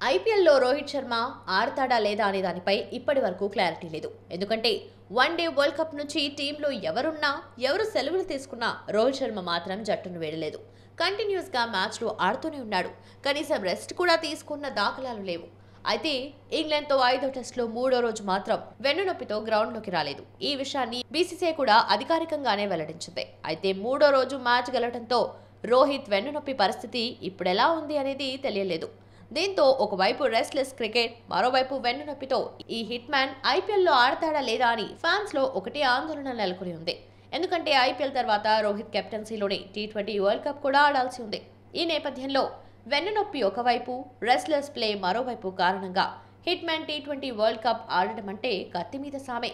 ఐపీఎల్లో రోహిత్ శర్మ ఆడతాడా లేదా అనే దానిపై ఇప్పటి వరకు క్లారిటీ లేదు. ఎందుకంటే వన్డే వరల్డ్ కప్ నుంచి టీంలో ఎవరున్నా, ఎవరు సెలవులు తీసుకున్నా రోహిత్ శర్మ మాత్రం జట్టును వీడలేదు. కంటిన్యూస్గా మ్యాచ్లు ఆడుతూనే ఉన్నాడు. కనీసం రెస్ట్ కూడా తీసుకున్న దాఖలాలు లేవు. అయితే ఇంగ్లాండ్తో 5వ టెస్టులో 3వ రోజు మాత్రం వెన్నునొప్పితో గ్రౌండ్లోకి రాలేదు. ఈ విషయాన్ని బీసీసీఐ కూడా అధికారికంగానే వెల్లడించింది. అయితే 3వ రోజు మ్యాచ్ గెలవడంతో రోహిత్ వెన్నునొప్పి పరిస్థితి ఇప్పుడెలా ఉంది అనేది తెలియలేదు. దీంతో ఒకవైపు రెస్ట్లెస్ క్రికెట్, మరోవైపు వెన్నునొప్పితో ఈ హిట్ మ్యాన్ ఐపీఎల్లో ఆడతాడా లేదా అని ఫ్యాన్స్ లో ఒకటే ఆందోళన నెలకొని ఉంది. ఎందుకంటే ఐపీఎల్ తర్వాత రోహిత్ కెప్టెన్సీలోని టీ20 వరల్డ్ కప్ కూడా ఆడాల్సి ఉంది. ఈ నేపథ్యంలో వెన్నునొప్పి ఒకవైపు, రెస్ట్లెస్ ప్లే మరోవైపు కారణంగా hit man T20 world cup ఆడటం అంటే కత్తి మీద సామే.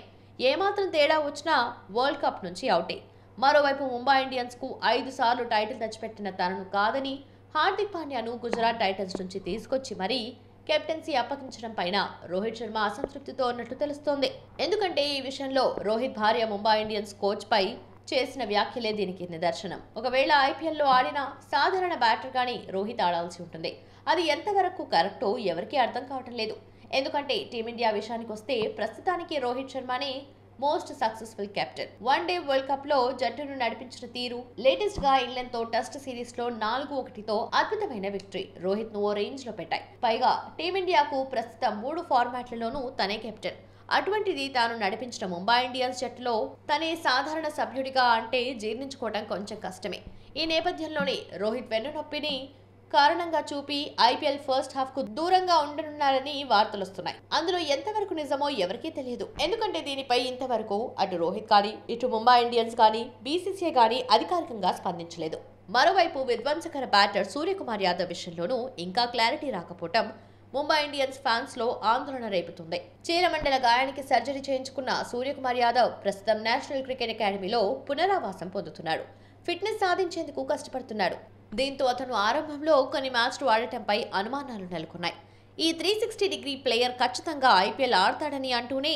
ఏమాత్రం తేడా వచ్చినా వరల్డ్ కప్ నుంచి అవుటే. మరోవైపు ముంబై ఇండియన్స్ కు 5 సార్లు టైటిల్ తెచ్చిపెట్టిన తనను కాదని హార్దిక్ పాండ్యాను గుజరాత్ టైటన్స్ నుంచి తీసుకొచ్చి మరీ కెప్టెన్సీ అప్పగించడం పైన రోహిత్ శర్మ అసంతృప్తితో ఉన్నట్లు తెలుస్తోంది. ఎందుకంటే ఈ విషయంలో రోహిత్ భార్య ముంబై ఇండియన్స్ కోచ్ పై చేసిన వ్యాఖ్యలే దీనికి నిదర్శనం. ఒకవేళ ఐపీఎల్లో ఆడిన సాధారణ బ్యాటర్ గానీ రోహిత్ ఆడాల్సి ఉంటుంది. అది ఎంతవరకు కరెక్టో ఎవరికీ అర్థం కావటం లేదు. ఎందుకంటే టీమిండియా విషయానికి వస్తే ప్రస్తుతానికి రోహిత్ శర్మనే most successful captain. One day world cup లో జట్టును నడిపించిన తీరు, లేటెస్ట్ గా ఇంగ్లాండ్ తో టెస్ట్ సిరీస్ లో 4-1తో అద్భుతమైన విక్టరీ రోహిత్ ను ఓ రేంజ్ లో పెట్టాయి. పైగా టీమిండియాకు ప్రస్తుతం 3 ఫార్మాట్లలోనూ తనే కెప్టెన్. అటువంటిది తాను నడిపించిన ముంబై ఇండియన్స్ జట్టులో తనే సాధారణ సభ్యుడిగా అంటే జీర్ణించుకోవడం కొంచెం కష్టమే. ఈ నేపథ్యంలోనే రోహిత్ వెన్నునొప్పిని కారణంగా చూపి ఐపీఎల్ ఫస్ట్ హాఫ్ కు దూరంగా ఉండనున్నారని వార్తలొస్తున్నాయి. అందులో ఎంతవరకు నిజమో ఎవరికీ తెలియదు. ఎందుకంటే దీనిపై ఇంతవరకు అటు రోహిత్ కానీ, ఇటు ముంబై ఇండియన్స్ కానీ, బీసీసీఐ కానీ అధికారికంగా స్పందించలేదు. మరోవైపు విధ్వంసకర బ్యాటర్ సూర్యకుమార్ యాదవ్ విషయంలోనూ ఇంకా క్లారిటీ రాకపోవటం ముంబై ఇండియన్స్ ఫ్యాన్స్ లో ఆందోళన రేపుతుంది. చీలమండల గాయానికి సర్జరీ చేయించుకున్న సూర్యకుమార్ యాదవ్ ప్రస్తుతం నేషనల్ క్రికెట్ అకాడమీలో పునరావాసం పొందుతున్నాడు. ఫిట్నెస్ సాధించేందుకు కష్టపడుతున్నాడు. దీంతో అతను ఆరంభంలో కొన్ని మ్యాచ్లు ఆడటంపై అనుమానాలు నెలకొన్నాయి. ఈ 360 డిగ్రీ ప్లేయర్ ఖచ్చితంగా ఐపీఎల్ ఆడతాడని అంటూనే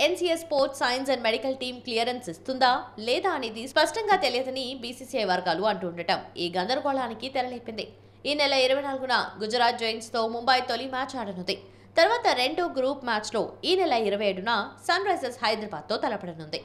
NCS sports science and medical team clearance ఇస్తుందా లేదా అనేది స్పష్టంగా తెలియదని బీసీసీఐ వర్గాలు అంటుండటం ఈ గందరగోళానికి తెరలేపింది. ఈ నెల 24న గుజరాత్ జైంట్స్ తో ముంబై తొలి మ్యాచ్ ఆడనుంది. తర్వాత రెండో గ్రూప్ మ్యాచ్ లో ఈ నెల 27న సన్ రైజర్స్ హైదరాబాద్ తో తలపడనుంది.